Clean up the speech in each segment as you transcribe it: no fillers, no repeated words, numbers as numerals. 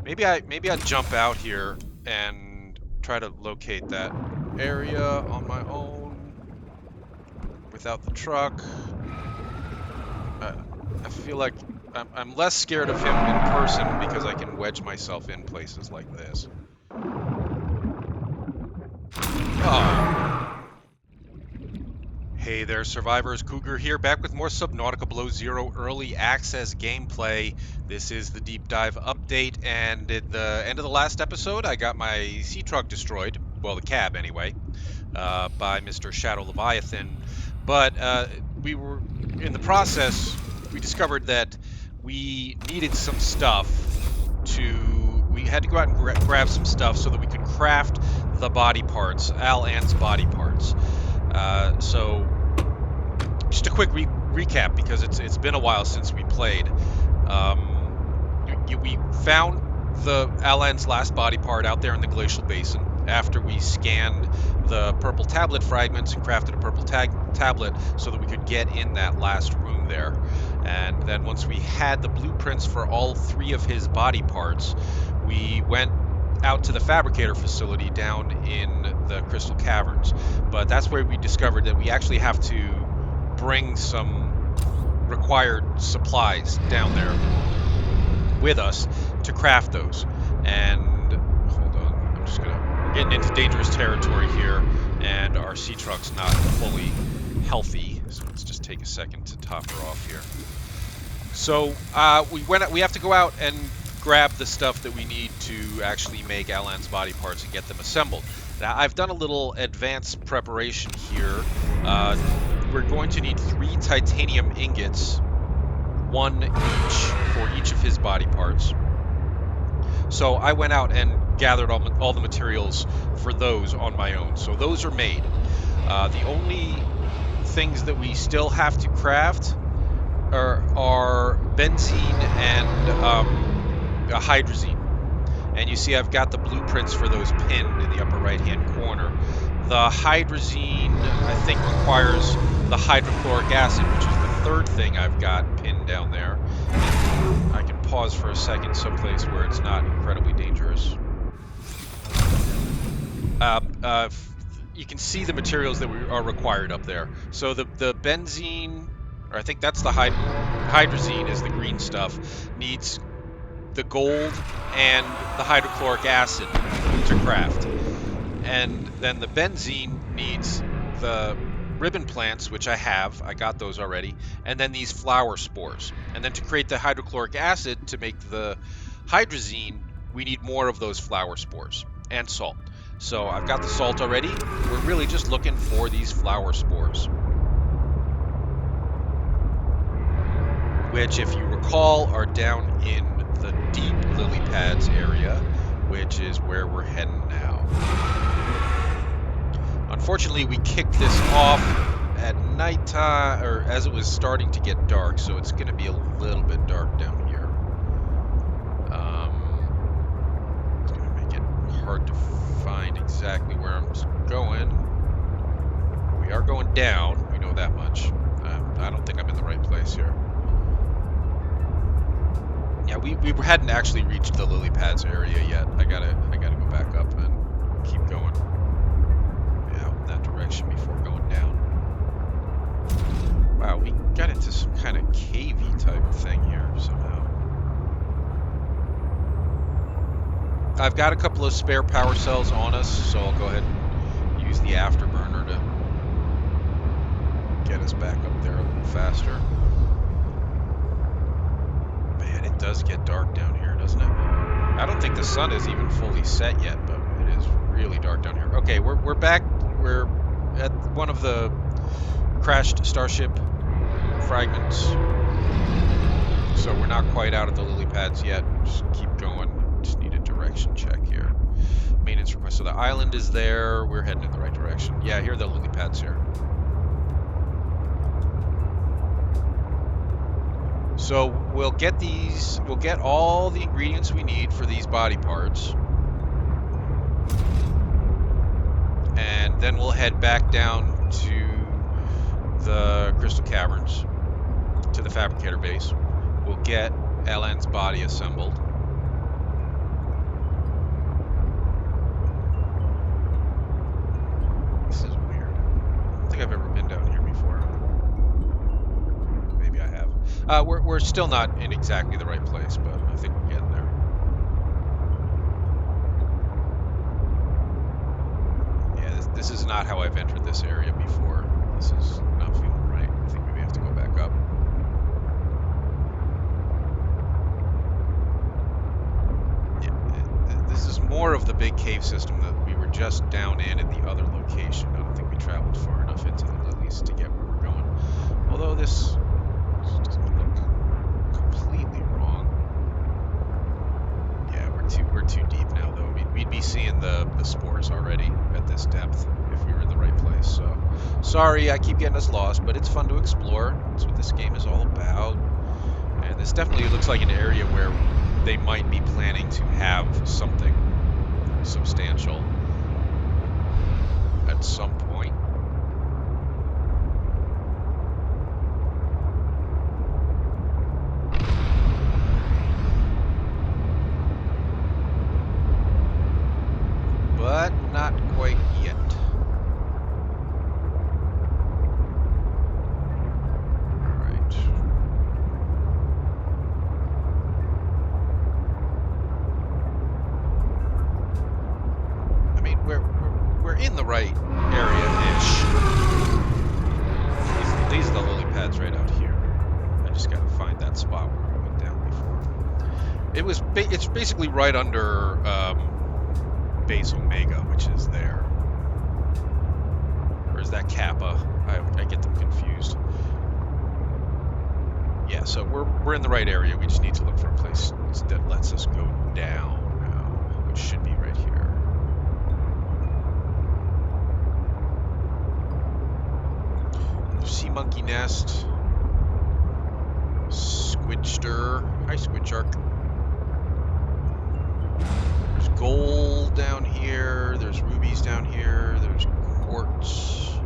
Maybe I jump out here and try to locate that area on my own without the truck. I feel like I'm less scared of him in person because I can wedge myself in places like this. Oh. Hey there, survivors. Cougar here, back with more Subnautica Below Zero early access gameplay. This is the deep dive update, and at the end of the last episode, I got my sea truck destroyed. Well, the cab anyway, by Mr. Shadow Leviathan. But we were in the process. We discovered that we needed some stuff we had to go out and grab some stuff so that we could craft the body parts, Al Ant's body parts. So just a quick recap because it's been a while since we played. We found the Al Ant's last body part out there in the glacial basin after we scanned the purple tablet fragments and crafted a purple tablet so that we could get in that last room there. And then once we had the blueprints for all 3 of his body parts, we went out to the fabricator facility down in the Crystal Caverns. But that's where we discovered that we actually have to bring some required supplies down there with us to craft those. And hold on, I'm just gonna get into dangerous territory here, and our sea truck's not fully healthy, so let's just take a second to top her off here. So we have to go out and grab the stuff that we need to actually make Al Ant's body parts and get them assembled. Now, I've done a little advanced preparation here. We're going to need 3 titanium ingots, 1 each for each of his body parts. So I went out and gathered all the materials for those on my own. So those are made. The only things that we still have to craft are benzene and hydrazine. And you see I've got the blueprints for those pinned in the upper right-hand corner. The hydrazine, I think, requires the hydrochloric acid, which is the 3rd thing I've got pinned down there. And I can pause for a second someplace where it's not incredibly dangerous. You can see the materials that are required up there. So the benzene, or I think that's the hydrazine is the green stuff, needs the gold and the hydrochloric acid to craft. And then the benzene needs the ribbon plants, which I got those already, and then these flower spores. And then to create the hydrochloric acid to make the hydrazine, we need more of those flower spores and salt. So I've got the salt already. We're really just looking for these flower spores, which, if you recall, are down in the deep lily pads area, which is where we're heading now. Unfortunately, we kicked this off at nighttime, or as it was starting to get dark, so it's going to be a little bit dark down here. It's going to make it hard to find exactly where I'm going. We are going down, we know that much. I don't think I'm in the right place here. Yeah, we hadn't actually reached the lily pads area yet. I gotta go back up and keep going. Yeah, in that direction before going down. Wow, we got into some kind of cavey type of thing here somehow. I've got a couple of spare power cells on us, so I'll go ahead and use the afterburner to get us back up there a little faster. Man, it does get dark down here, doesn't it? I don't think the sun is even fully set yet, but it is really dark down here. Okay, we're back. We're at one of the crashed starship fragments, so we're not quite out at the lily pads yet. Just keep going. Just need a direction check here. Maintenance request. So the island is there. We're heading in the right direction. Yeah, here are the lily pads here. So we'll get all the ingredients we need for these body parts. And then we'll head back down to the Crystal Caverns, to the fabricator base. We'll get Al Ant's body assembled. We're still not in exactly the right place, but I think we're getting there. Yeah, this is not how I've entered this area before. This is not feeling right. I think we may have to go back up. Yeah, this is more of the big cave system that we were just down in at the other location. I don't think we traveled far enough into the lilies to get where we're going. Although this doesn't look completely wrong. Yeah, we're too deep now though. We'd be seeing the spores already at this depth if we were in the right place. So sorry, I keep getting us lost, but it's fun to explore. That's what this game is all about. And this definitely looks like an area where they might be planning to have something substantial at some point. But not quite yet. Alright. I mean, we're in the right area-ish. These are the lily pads right out here. I just gotta find that spot where we went down before. It's basically right under base Omega, which is there. Or is that Kappa? I get them confused. Yeah, so we're in the right area. We just need to look for a place that lets us go down now, which should be right here. Sea monkey nest. Squidster. Hi, Squid Shark. There's gold down here. There's rubies down here. There's quartz.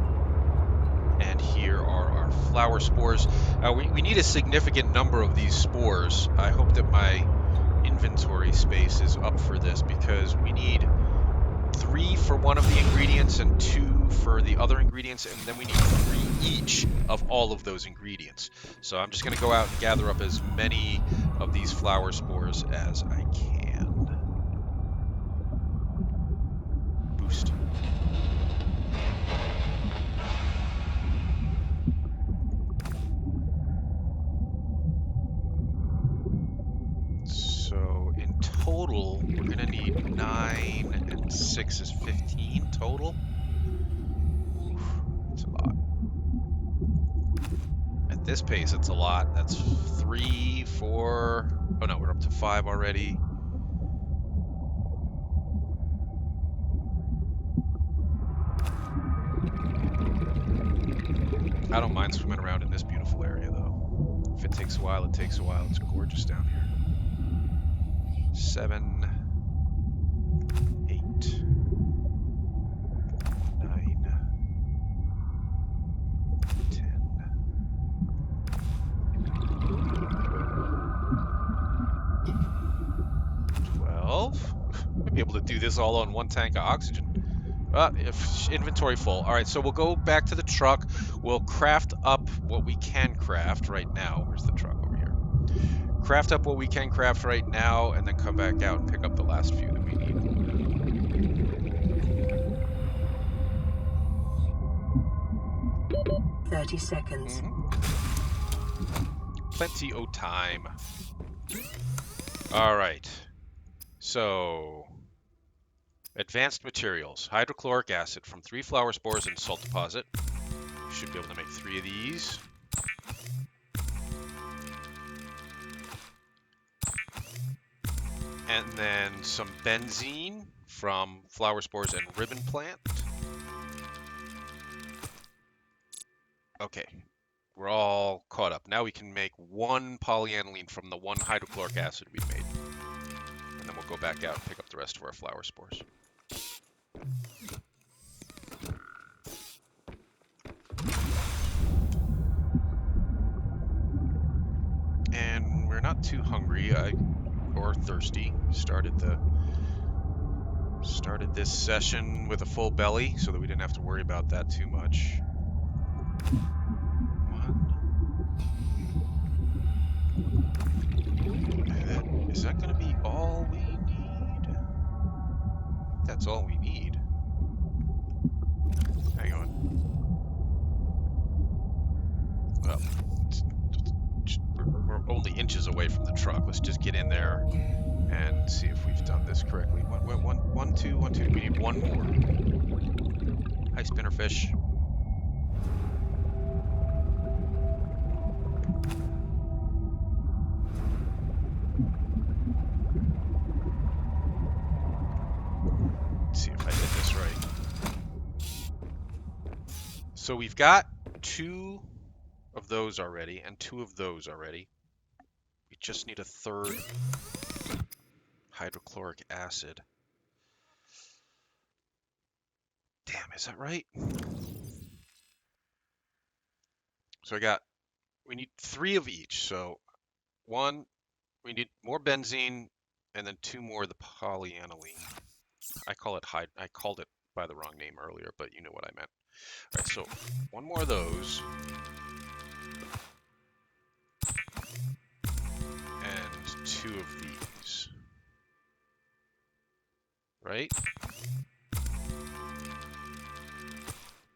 And here are our flower spores. We need a significant number of these spores. I hope that my inventory space is up for this because we need 3 for one of the ingredients and 2 for the other ingredients, and then we need 3 each of all of those ingredients. So I'm just going to go out and gather up as many of these flower spores as I can. Boost. So in total, we're going to need 9 and 6 is 15 total. Oof, that's a lot. At this pace, it's a lot. That's 3, 4. Oh no, we're up to 5 already. I don't mind swimming around in this beautiful area, though. If it takes a while, it takes a while. It's gorgeous down here. 7, 8, 9, 10. 12. Might be able to do this all on 1 tank of oxygen. If inventory full. All right, so we'll go back to the truck. We'll craft up what we can craft right now. Where's the truck over here? Craft up what we can craft right now, and then come back out and pick up the last few that we need. "30 seconds. Plenty of time. All right. So, advanced materials. Hydrochloric acid from 3 flower spores and salt deposit. Should be able to make 3 of these. And then some benzene from flower spores and ribbon plant. Okay, we're all caught up. Now we can make 1 polyaniline from the 1 hydrochloric acid we made. And then we'll go back out and pick up the rest of our flower spores. And we're not too hungry or thirsty. Started this session with a full belly so that we didn't have to worry about that too much. 1, Is that going to be all we need? I think that's all we need. Hang on. Well, we're only inches away from the truck. Let's just get in there and see if we've done this correctly. One, two. We need one more. Hi, spinnerfish. Let's see if I did this right. So we've got 2 of those already and 2 of those already. We just need a third hydrochloric acid. Damn, is that right? So we need 3 of each. So 1, we need more benzene, and then 2 more of the polyaniline. I called it by the wrong name earlier, but you know what I meant. All right, so 1 more of those. And 2 of these. Right?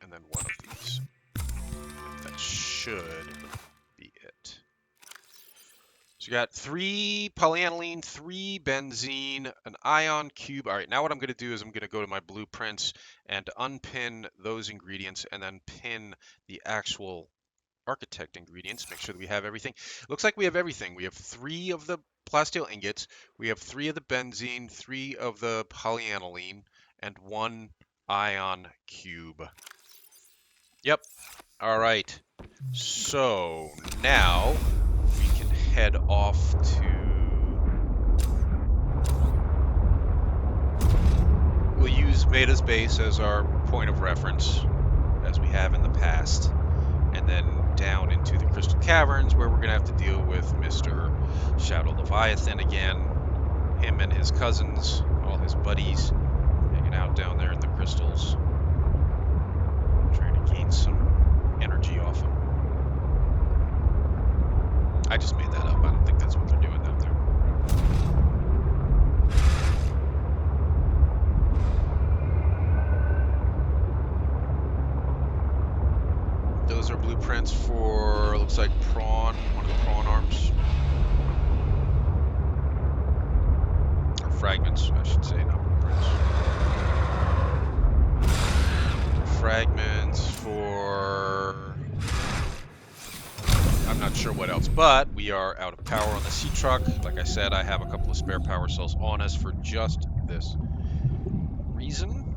And then 1 of these. That should be it. So you got 3 polyaniline, 3 benzene, an ion cube. All right, now what I'm going to do is I'm going to go to my blueprints and unpin those ingredients and then pin the actual architect ingredients. Make sure that we have everything. Looks like we have everything. We have 3 of the plasteel ingots. We have 3 of the benzene, 3 of the polyaniline, and 1 ion cube. Yep. All right. So now we can head off to... We'll use Beta's base as our point of reference, as we have in the past. And then down into the Crystal Caverns, where we're going to have to deal with Mr. Shadow Leviathan again. Him and his cousins, all his buddies, hanging out down there in the crystals. Trying to gain some energy off him. I just made that up. I don't think that's what they're doing down there. Those are blueprints for, looks like prawn, one of the prawn arms. Or fragments, I should say, not blueprints. Fragments for... I'm not sure what else, but we are out of power on the sea truck. Like I said, I have a couple of spare power cells on us for just this reason.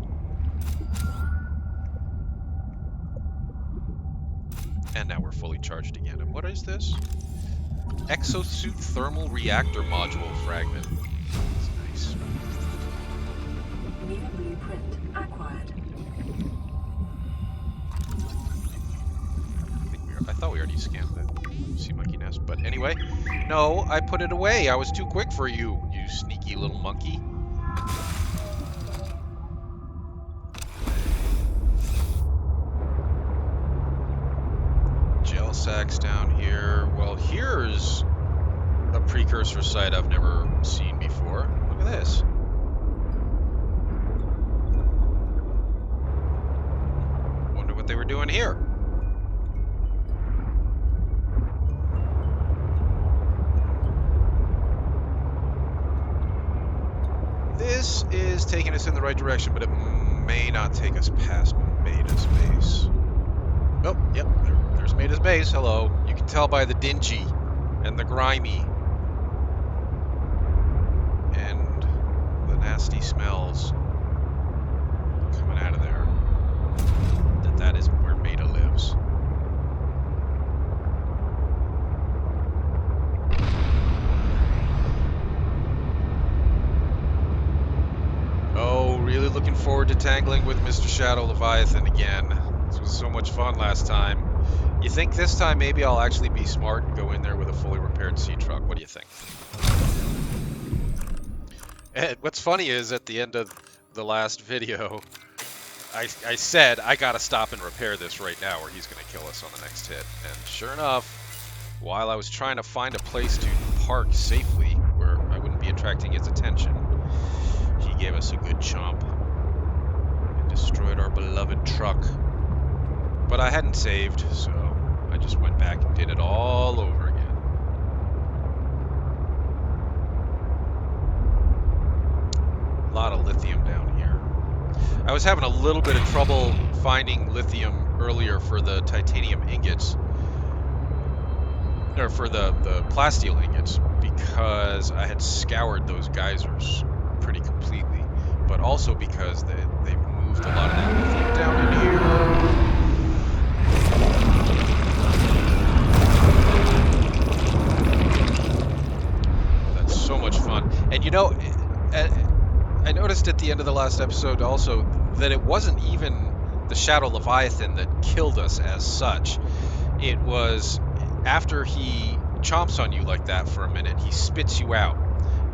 And now we're fully charged again. And what is this? Exosuit thermal reactor module fragment. That's nice. New blueprint acquired. I thought we already scanned the sea monkey nest, but anyway, no, I put it away. I was too quick for you, you sneaky little monkey. Gel sacks down here. Well, here's a precursor site I've never seen before. Look at this. Wonder what they were doing here. This is taking us in the right direction, but it may not take us past Beta's base. Oh, yep, there's Beta's base. Hello. You can tell by the dingy and the grimy and the nasty smells coming out of there that is where Beta lives. Oh, really looking forward to tangling with Mr. Shadow Leviathan again. This was so much fun last time. You think this time maybe I'll actually be smart and go in there with a fully repaired sea truck? What do you think? And what's funny is at the end of the last video, I said I gotta stop and repair this right now or he's gonna kill us on the next hit. And sure enough, while I was trying to find a place to park safely where I wouldn't attracting his attention, he gave us a good chomp and destroyed our beloved truck. But I hadn't saved, so I just went back and did it all over again. A lot of lithium down here. I was having a little bit of trouble finding lithium earlier for the titanium ingots, or for the plasteel ingots, because I had scoured those geysers pretty completely, but also because they've moved a lot of that lithium down in here. Oh, that's so much fun. And you know, I noticed at the end of the last episode also that it wasn't even the Shadow Leviathan that killed us as such. It was after he chomps on you like that for a minute, he spits you out.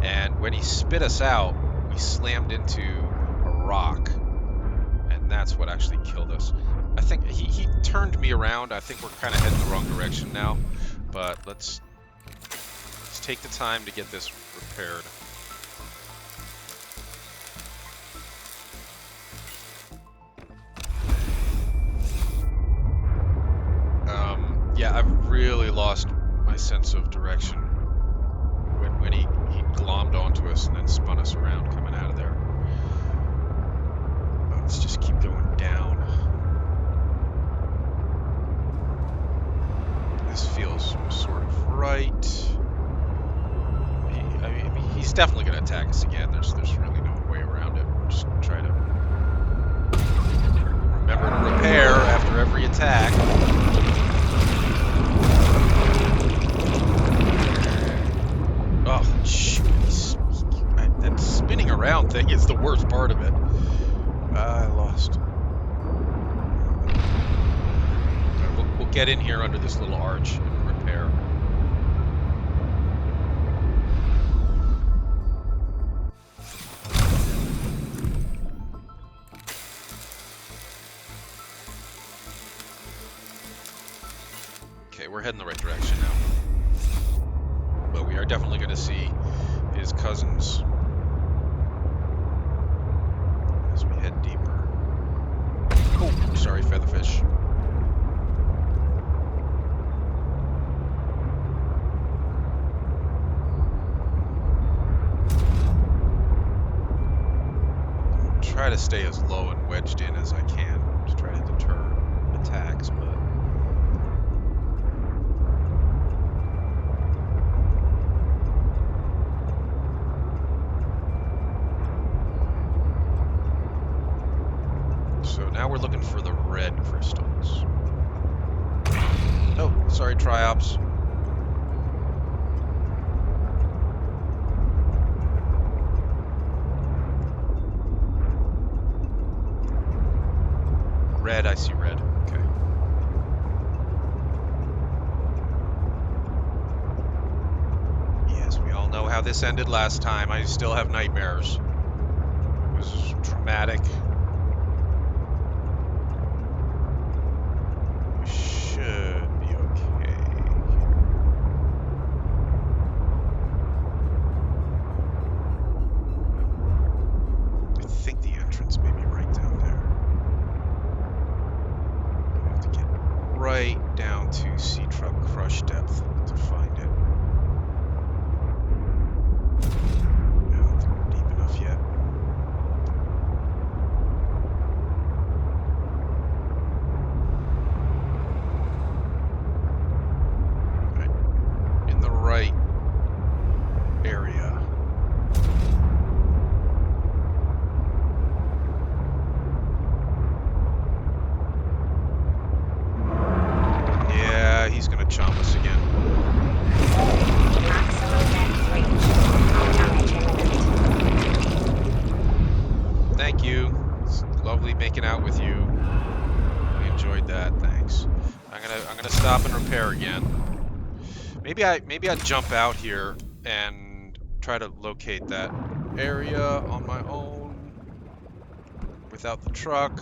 And when he spit us out, we slammed into a rock. And that's what actually killed us. I think he turned me around. I think we're kind of heading the wrong direction now. But let's take the time to get this repaired. Yeah, I've really lost my sense of direction when he glommed onto us and then spun us around coming out of there. Let's just keep going down. This feels sort of right. I mean, he's definitely going to attack us again. There's really no way around it. We'll just try to remember to repair after every attack. Oh, shoot. That spinning around thing is the worst part of it. I lost. We'll get in here under this little arch and repair. Okay, we're heading the right direction now. But we are definitely going to see his cousins as we head deeper. Oh, sorry, featherfish. Try to stay as low and wedged in as I can to try to deter attacks, but so now we're looking for the red crystals. Oh, sorry, Triops. Red, I see red. Okay. Yes, we all know how this ended last time. I still have nightmares. It was traumatic. We should be okay. I think the entrance may be right down there. I have to get right down to sea truck crush depth to find it. I don't think we're deep enough yet. Right. In the right area. Yeah, he's gonna chomp us again. Thank you. It's lovely making out with you. Really enjoyed that. Thanks. I'm gonna stop and repair again. Maybe I jump out here and try to locate that area on my own without the truck.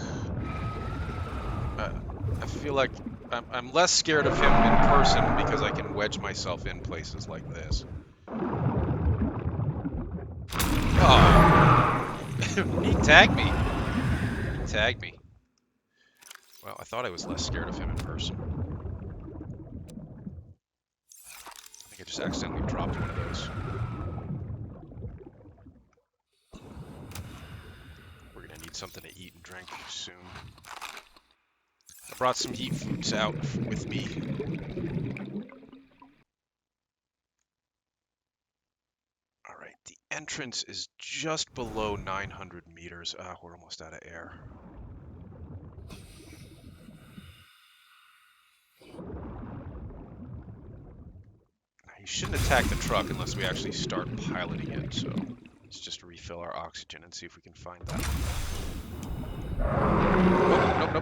I feel like I'm less scared of him in person because I can wedge myself in places like this. He tagged me. He tagged me. Well, I thought I was less scared of him in person. I think I just accidentally dropped one of those. We're gonna need something to eat and drink soon. I brought some heat foods out with me. Alright, the entrance is just below 900 meters. We're almost out of air. You shouldn't attack the truck unless we actually start piloting it, so let's just refill our oxygen and see if we can find that.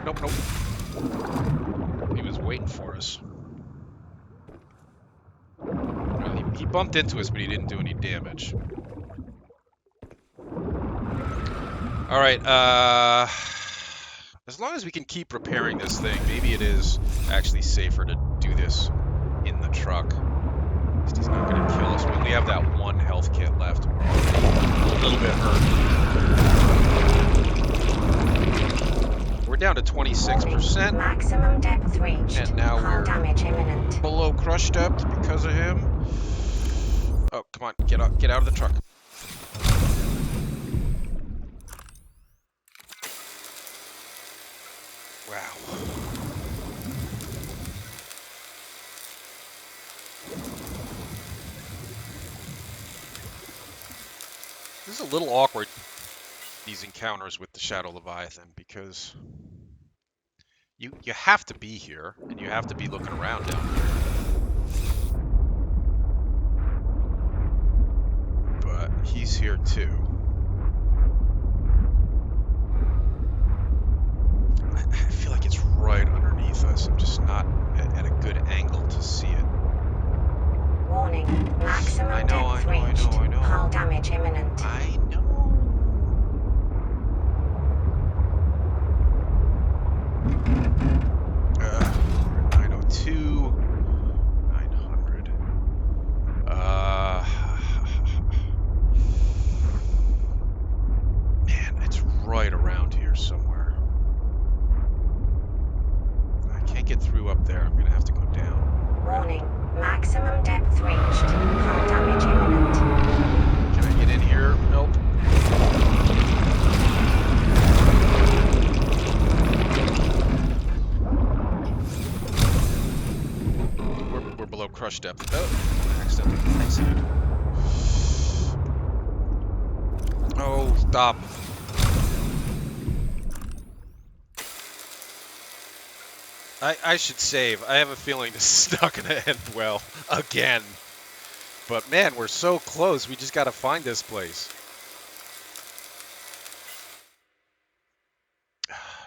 Nope. He was waiting for us. Well, he bumped into us, but he didn't do any damage. Alright, as long as we can keep repairing this thing, maybe it is actually safer to do this in the truck. He's not going to kill us. We only have that one health kit left. We're already a little bit hurt. We're down to 26%. Maximum depth reached. And now we're damage imminent. below crush depth because of him. Oh, come on. Get out of the truck. Wow. This is a little awkward, these encounters with the Shadow Leviathan, because you have to be here, and you have to be looking around down here. But he's here too. I feel like it's right underneath us. I'm just not at a good angle to see it. Warning. Maximum depth reached. I know. Hull damage imminent. I know. 902. 900. Man, it's right around here somewhere. I can't get through up there. I'm gonna have to go down. Warning. Maximum depth reached. Hull damage imminent. Can I get in here? Nope. We're below crush depth. Oh, accidentally exited. Oh, stop. I should save. I have a feeling this is not going to end well again. But man, we're so close. We just got to find this place.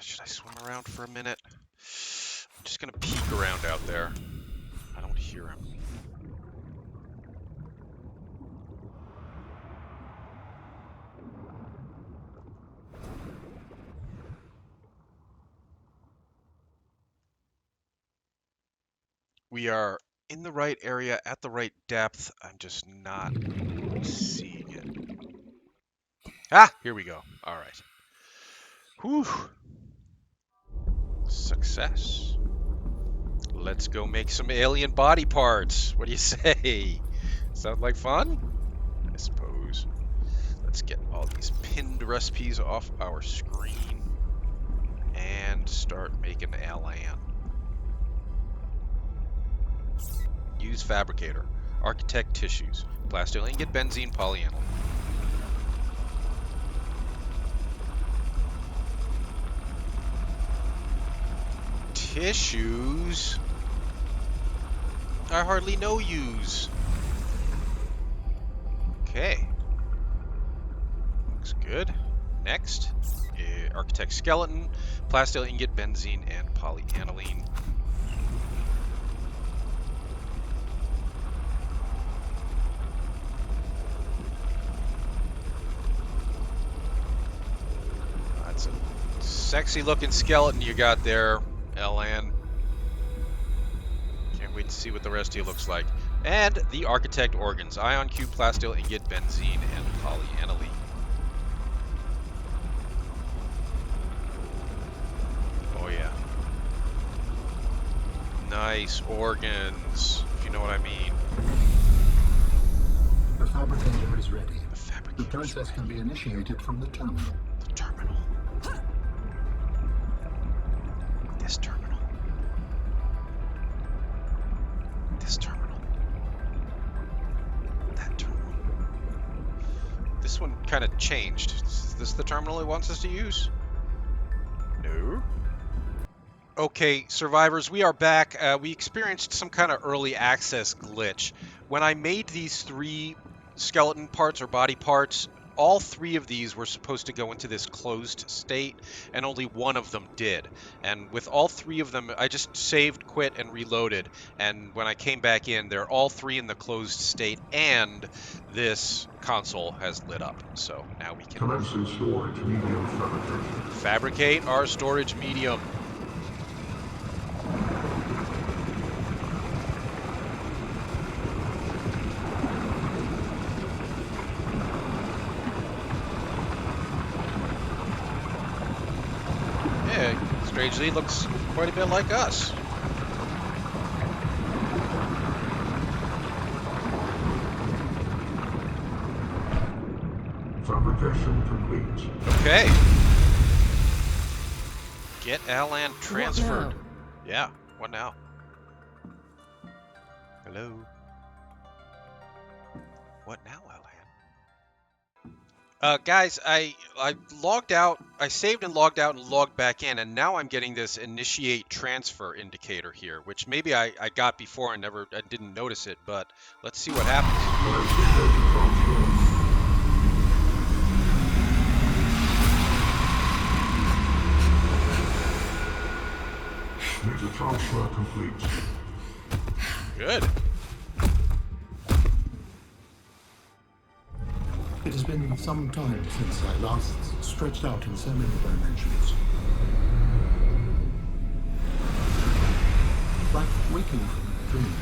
Should I swim around for a minute? I'm just going to peek around out there. I don't hear him. We are in the right area at the right depth. I'm just not seeing it. Ah, here we go. All right. Whew. Success. Let's go make some alien body parts. What do you say? Sound like fun? I suppose. Let's get all these pinned recipes off our screen and start making LN. Use fabricator. Architect tissues. Plasteel ingot, benzene, polyaniline. Tissues? I hardly know yous. Okay. Looks good. Next. Architect skeleton. Plasteel ingot, benzene, and polyaniline. That's a sexy looking skeleton you got there, LN. Can't wait to see what the rest of you looks like. And the architect organs. Ion cube, plasteel ingot, benzene, and polyaniline. nice organs, if you know what I mean. The fabricator is ready. The The fabricator's process ready. can be initiated from the terminal. The terminal. This terminal. This terminal. That terminal. This one kind of changed. Is this the terminal it wants us to use? No. Okay, survivors, we are back. We experienced some kind of early access glitch. When I made these 3 skeleton parts or body parts, all 3 of these were supposed to go into this closed state, and only one of them did. And with all 3 of them, I just saved, quit, and reloaded. And when I came back in, they're all 3 in the closed state, and this console has lit up. So now we can Commencing storage medium fabrication. fabricate our storage medium. Yeah, strangely looks quite a bit like us. Fabrication complete. Okay. Get Alan transferred. What now? Yeah, what now? Hello? What now, Alan? Guys, I logged out, I saved and logged out and logged back in, and now I'm getting this initiate transfer indicator here, which maybe I got before and I didn't notice it, but let's see what happens. Data transfer complete. Good. It has been some time since I last stretched out in so many dimensions. Like waking from a dream.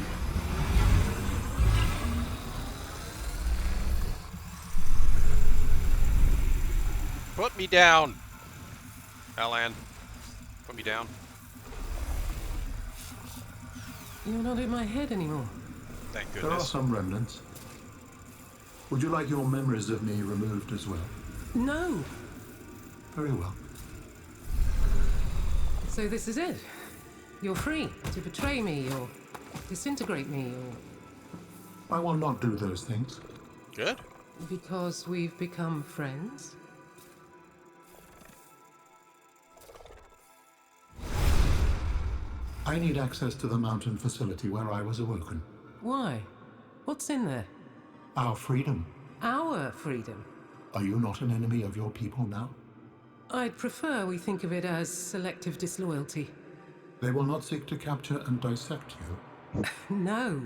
Put me down. Alan, put me down. You're not in my head anymore. Thank There are goodness. some remnants. Would you like your memories of me removed as well? No! Very well. So this is it. You're free to betray me or disintegrate me or... I will not do those things. Good. Because we've become friends? I need access to the mountain facility where I was awoken. Why? What's in there? Our freedom. Our freedom. Are you not an enemy of your people now? I'd prefer we think of it as selective disloyalty. They will not seek to capture and dissect you. No.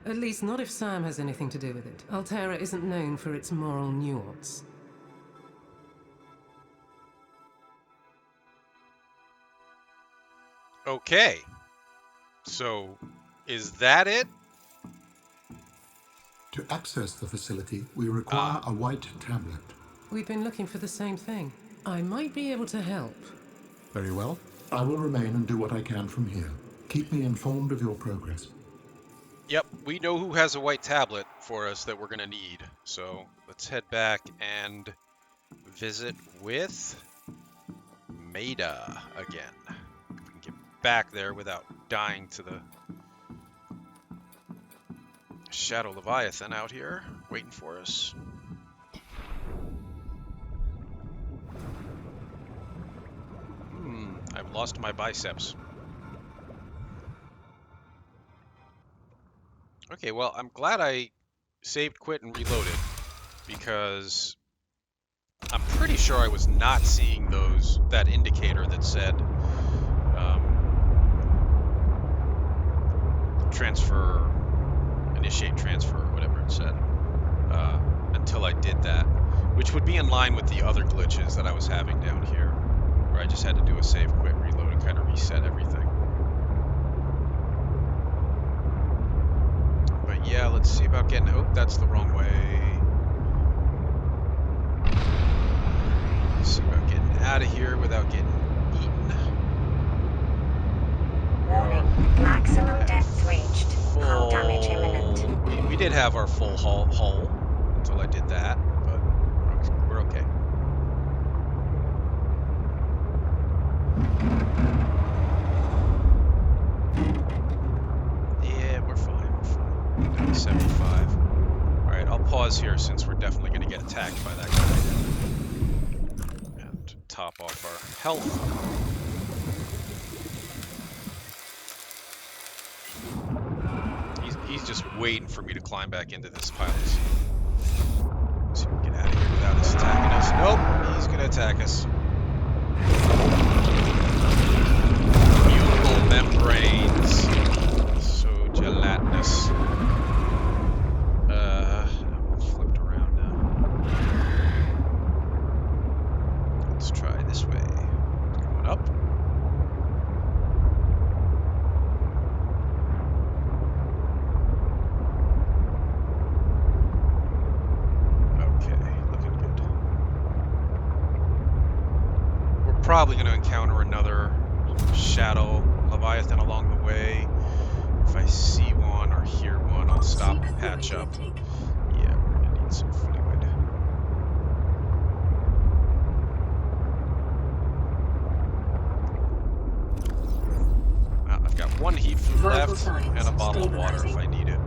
At least not if Sam has anything to do with it. Altera isn't known for its moral nuance. Okay. So, is that it? To access the facility, we require a white tablet. We've been looking for the same thing. I might be able to help. Very well. I will remain and do what I can from here. Keep me informed of your progress. Yep, we know who has a white tablet for us that we're going to need. So let's head back and visit with Maida again. If we can get back there without dying to the Shadow Leviathan out here waiting for us. I've lost my biceps. Okay, well, I'm glad I saved, quit, and reloaded, because I'm pretty sure I was not seeing that indicator that said transfer, initiate transfer, or whatever it said, until I did that, which would be in line with the other glitches that I was having down here, where I just had to do a save, quit, reload, and kind of reset everything. But yeah, let's see about getting... Oh, that's the wrong way. Let's see about getting out of here without getting eaten. Warning. Maximum depth reached. Hull damage imminent. We did have our full hull until I did that, but we're okay. Yeah, we're fine. We're fine. Down to 75. All right, I'll pause here since we're definitely going to get attacked by that guy, and top off our health. He's just waiting for me to climb back into this pilot seat. Let's see if we can get out of here without us attacking us. Nope, he's gonna attack us. Buccal membranes. So gelatinous. I'm flipped around now. Let's try this way. Going up. Probably going to encounter another shadow Leviathan along the way. If I see one or hear one, I'll stop and patch up. Yeah, we're going to need some fluid. I've got one heat food left and a bottle of water if I need it.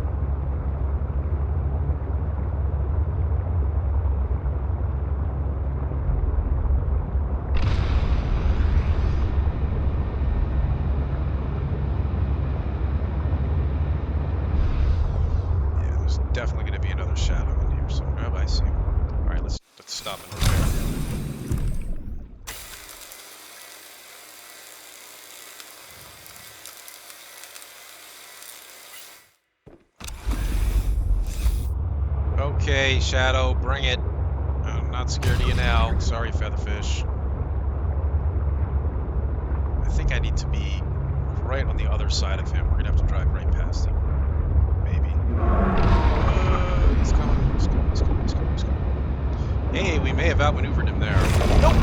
Definitely going to be another shadow in here somewhere. Oh, I see. All right, let's stop and repair. Okay, shadow, bring it. I'm not scared of you now. Sorry, Featherfish. I think I need to be right on the other side of him. We're going to have to drive right past him. Maybe. He's coming. He's coming. He's coming. He's coming. He's coming. Hey, we may have outmaneuvered him there. Nope.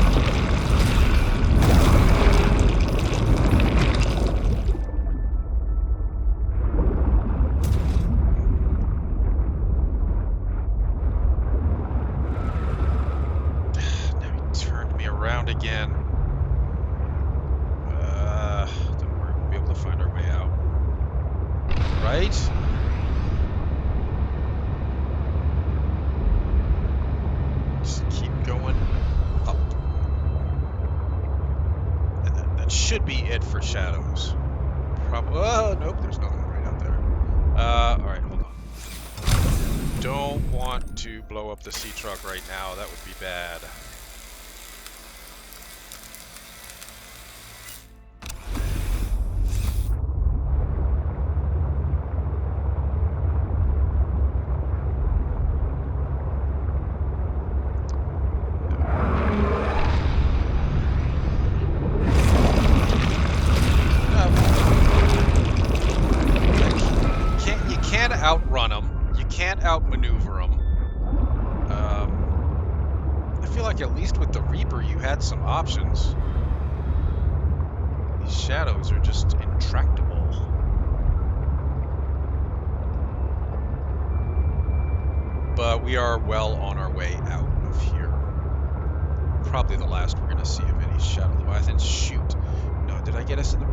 Now he turned me around again. Don't worry, we'll be able to find our way out. Right? Going up. And that should be it for shadows. Oh, nope, there's nothing right out there. Alright, hold on. Don't want to blow up the sea truck right now. That would be bad. Outrun them. You can't outmaneuver them. I feel like at least with the Reaper you had some options. These shadows are just intractable. But we are well on our way out of here. Probably the last we're going to see of any Shadow Leviathans. Shoot. No, did I get us in the...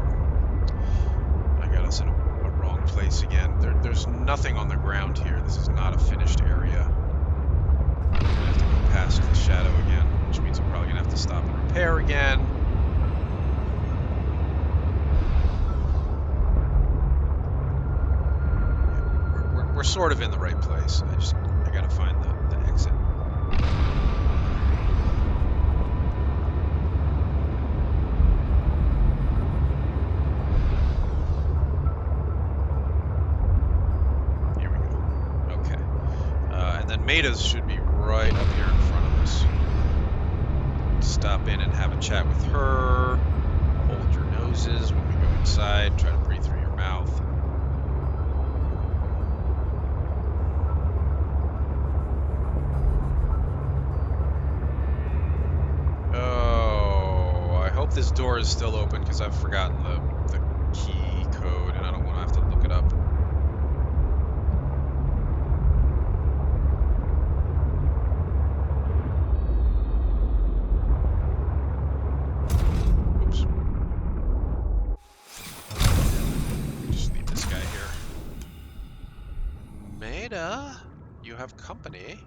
I got us in a wrong place again. There's nothing on the ground here. This is not a finished area. I'm gonna have to go past the shadow again, which means I'm probably gonna have to stop and repair again. Yeah, we're sort of in the right place. I gotta find the exit. Maida's should be right up here in front of us. Stop in and have a chat with her. Hold your noses when we go inside. Try to breathe through your mouth. Oh, I hope this door is still open because I've forgotten the key code. Maida, you have company.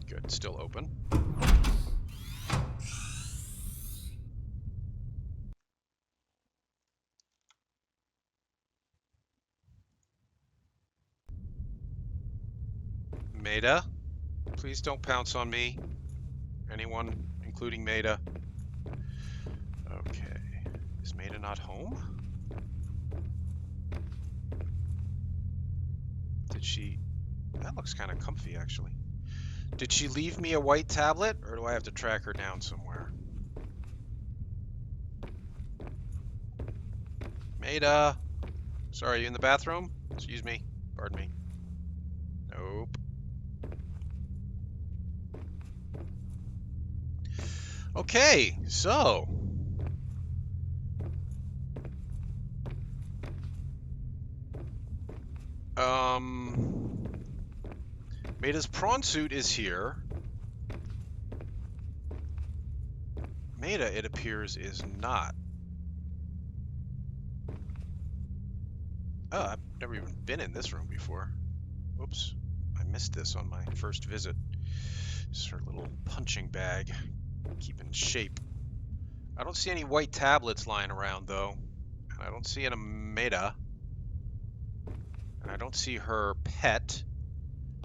Good, still open. Maida, please don't pounce on me. Anyone, including Maida. Okay. Is Maida not home? Did she... That looks kind of comfy, actually. Did she leave me a white tablet, or do I have to track her down somewhere? Maida! Sorry, you in the bathroom? Excuse me. Pardon me. Nope. Okay, so... Maida's prawn suit is here. Maida, it appears, is not. Oh, I've never even been in this room before. Whoops. I missed this on my first visit. It's her little punching bag. Keeping shape. I don't see any white tablets lying around, though. And I don't see an Maida. And I don't see her pet,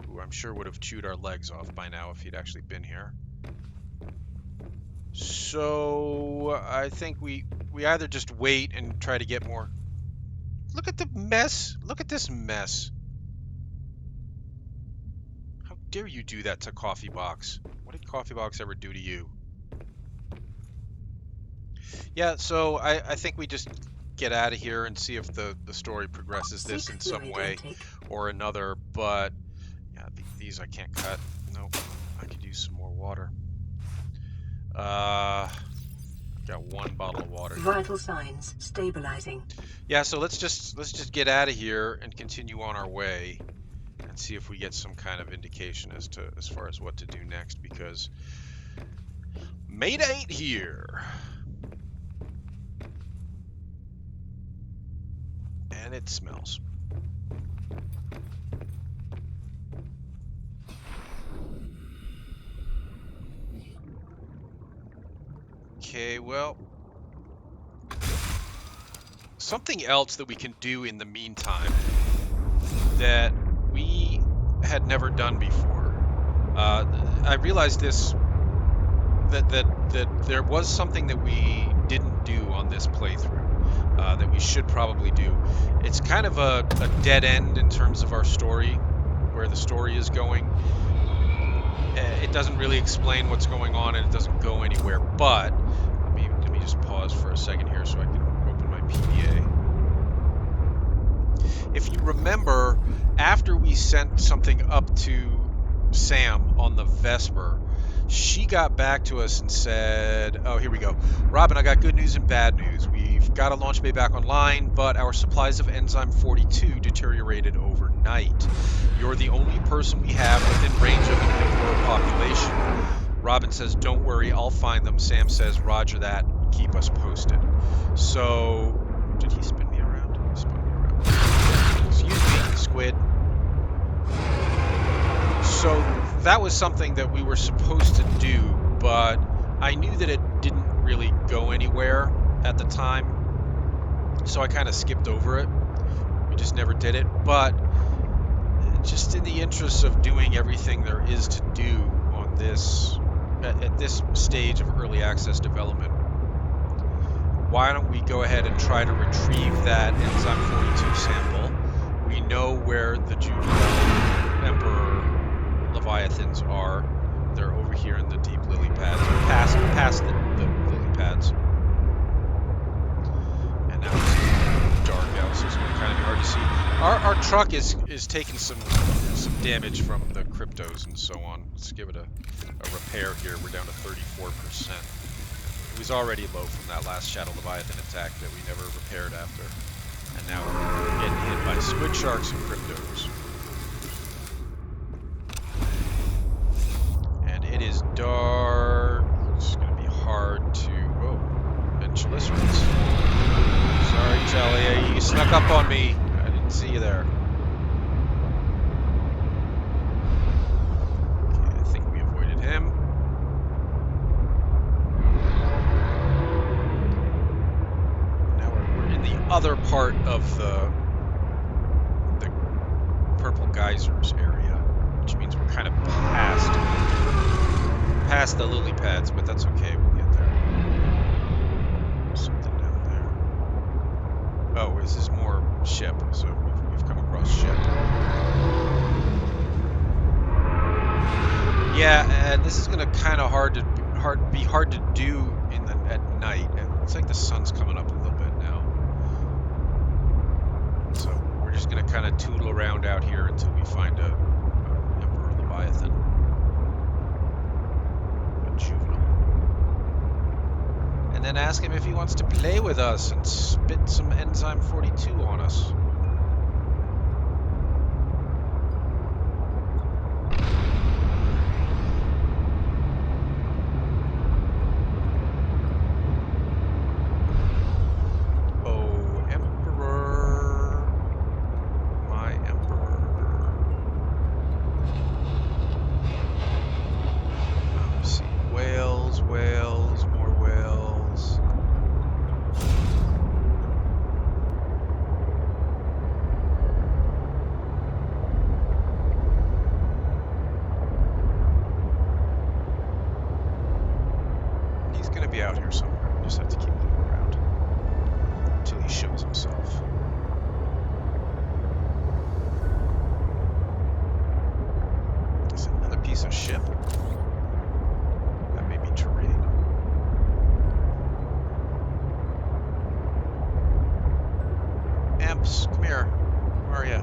who I'm sure would have chewed our legs off by now if he'd actually been here. So I think we either just wait and try to get more. Look at the mess. Look at this mess. How dare you do that to Coffee Box? What did Coffee Box ever do to you? Yeah, so I think we just get out of here and see if the story progresses this in some way or another. But yeah, these I can't cut. Nope. I could use some more water. Got one bottle of water. Vital signs stabilizing. Yeah, so let's just get out of here and continue on our way and see if we get some kind of indication as far as what to do next, because Maida ain't here. And it smells. Okay, well, something else that we can do in the meantime that we had never done before. I realized this, that there was something that we didn't do on this playthrough that we should probably do. It's kind of a dead end in terms of our story, where the story is going. It doesn't really explain what's going on, and it doesn't go anywhere. But let me just pause for a second here so I can open my PBA. If you remember, after we sent something up to Sam on the Vesper, she got back to us and said, oh, here we go. Robin, I got good news and bad news. We've got a launch bay back online, but our supplies of enzyme 42 deteriorated overnight. You're the only person we have within range of an Emperor population. Robin says, don't worry, I'll find them. Sam says, roger that. Keep us posted. So, did he spin me around? He spun me around. Excuse me, squid. So, that was something that we were supposed to do, but I knew that it didn't really go anywhere at the time, so I kind of skipped over it. We just never did it, but just in the interest of doing everything there is to do on this, at this stage of early access development, why don't we go ahead and try to retrieve that enzyme 42 sample? We know where the juvenile Emperor Leviathans are. They're over here in the deep lily pads, past the lily pads. And now it's dark out, so it's going to kind of be hard to see. Our truck is taking some damage from the cryptos and so on. Let's give it a repair here. We're down to 34%. It was already low from that last Shadow Leviathan attack that we never repaired after. And now we're getting hit by squid sharks and cryptos. And it is dark. It's going to be hard to... Oh, snuck up on me. I didn't see you there. Okay, I think we avoided him. Now we're in the other part of the purple geysers area, which means we're kind of past the lily pads, but that's okay. We'll get there. Something down there. Oh, this is more ship, so we've come across ship. Yeah, and this is gonna kind of be hard to do at night. It looks like the sun's coming up a little bit now, so we're just gonna kind of tootle around out here until we find a Emperor Leviathan, a juvenile, and then ask him if he wants to play with us and spit some Enzyme 42 on us. Out here somewhere. Just have to keep looking around until he shows himself. Is it another piece of ship? That may be terrain. Amps, come here. Where are you?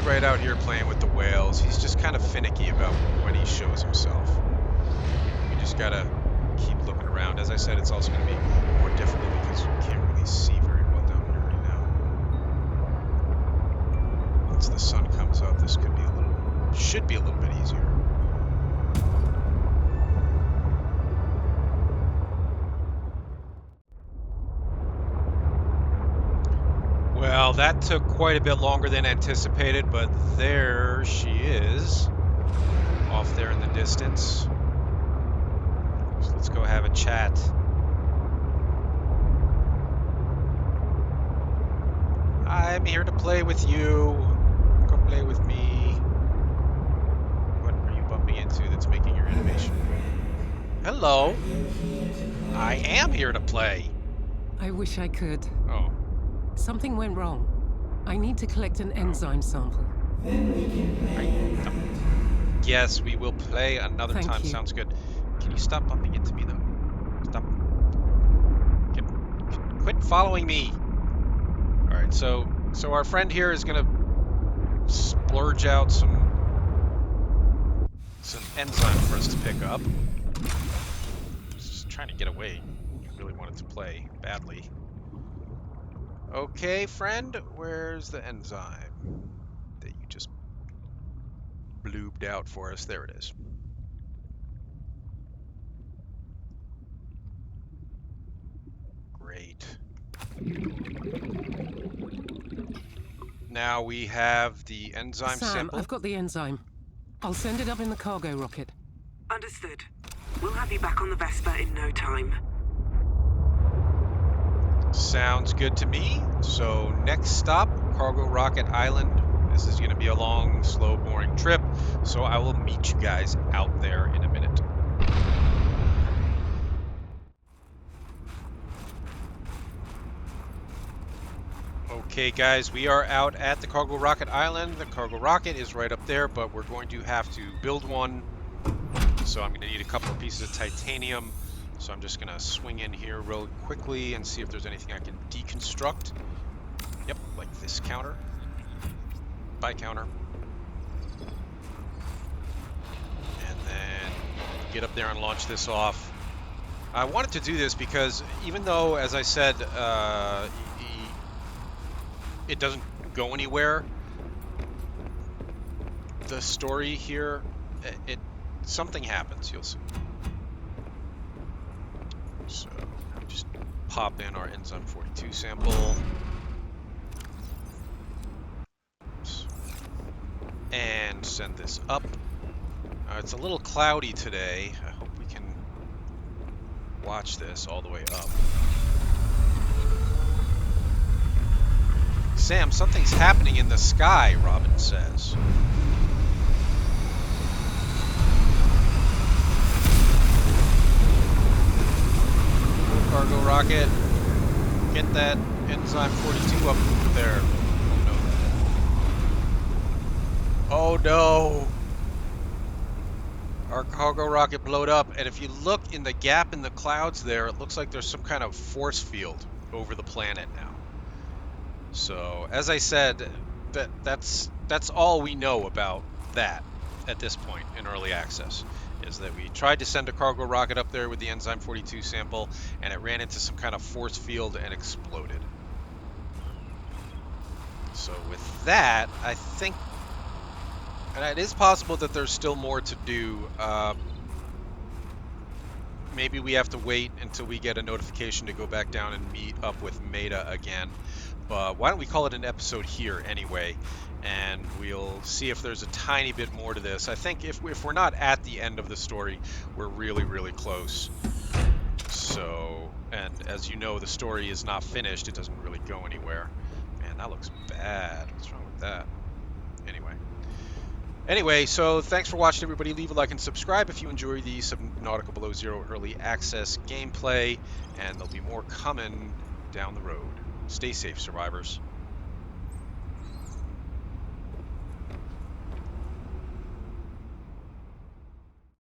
Right out here playing with the whales. He's just kind of finicky about when he shows himself. We just gotta keep looking around. As I said, it's also going to be more difficult because you can't really see very well down here right now. Once the sun comes up, this could be should be a little bit easier. Well, that took quite a bit longer than anticipated, but there she is, off there in the distance. So let's go have a chat. I'm here to play with you. Come play with me. What are you bumping into that's making your animation? Hello. I am here to play. I wish I could. Oh. Something went wrong. I need to collect an enzyme sample. Yes, we will play another Thank time. you. Sounds good. Can you stop bumping into me, though? Stop. Quit following me. All right, so our friend here is gonna splurge out some enzyme for us to pick up. Just trying to get away. I really wanted to play badly. Okay, friend, where's the enzyme that you just bloobed out for us? There it is. Great. Now we have the enzyme Sam, sample. I've got the enzyme. I'll send it up in the cargo rocket. Understood. We'll have you back on the Vespa in no time. Sounds good to me. So next stop, Cargo Rocket Island. This is going to be a long, slow, boring trip. So I will meet you guys out there in a minute. Okay guys, we are out at the Cargo Rocket Island. The Cargo Rocket is right up there, but we're going to have to build one. So I'm going to need a couple of pieces of titanium. So I'm just going to swing in here real quickly and see if there's anything I can deconstruct. Yep, like this counter. By counter. And then get up there and launch this off. I wanted to do this because even though, as I said, it doesn't go anywhere, the story here, something happens. You'll see. So just pop in our enzyme 42 sample. Oops. And send this up. It's a little cloudy today. I hope we can watch this all the way up. Sam, something's happening in the sky, Robin says. Cargo rocket, get that enzyme 42 up there. Oh no. Oh no. Our cargo rocket blowed up, and if you look in the gap in the clouds there, it looks like there's some kind of force field over the planet now. So, as I said, that's all we know about that at this point in early access, is that we tried to send a cargo rocket up there with the enzyme 42 sample, and it ran into some kind of force field and exploded. So with that, I think, and it is possible that there's still more to do. Maybe we have to wait until we get a notification to go back down and meet up with Meta again. But why don't we call it an episode here anyway, and we'll see if there's a tiny bit more to this. I think if we're not at the end of the story, we're really, really close. So, and as you know, the story is not finished. It doesn't really go anywhere. Man, that looks bad. What's wrong with that? Anyway, so thanks for watching, everybody. Leave a like and subscribe if you enjoy the Subnautica Below Zero early access gameplay, and there'll be more coming down the road. Stay safe, survivors.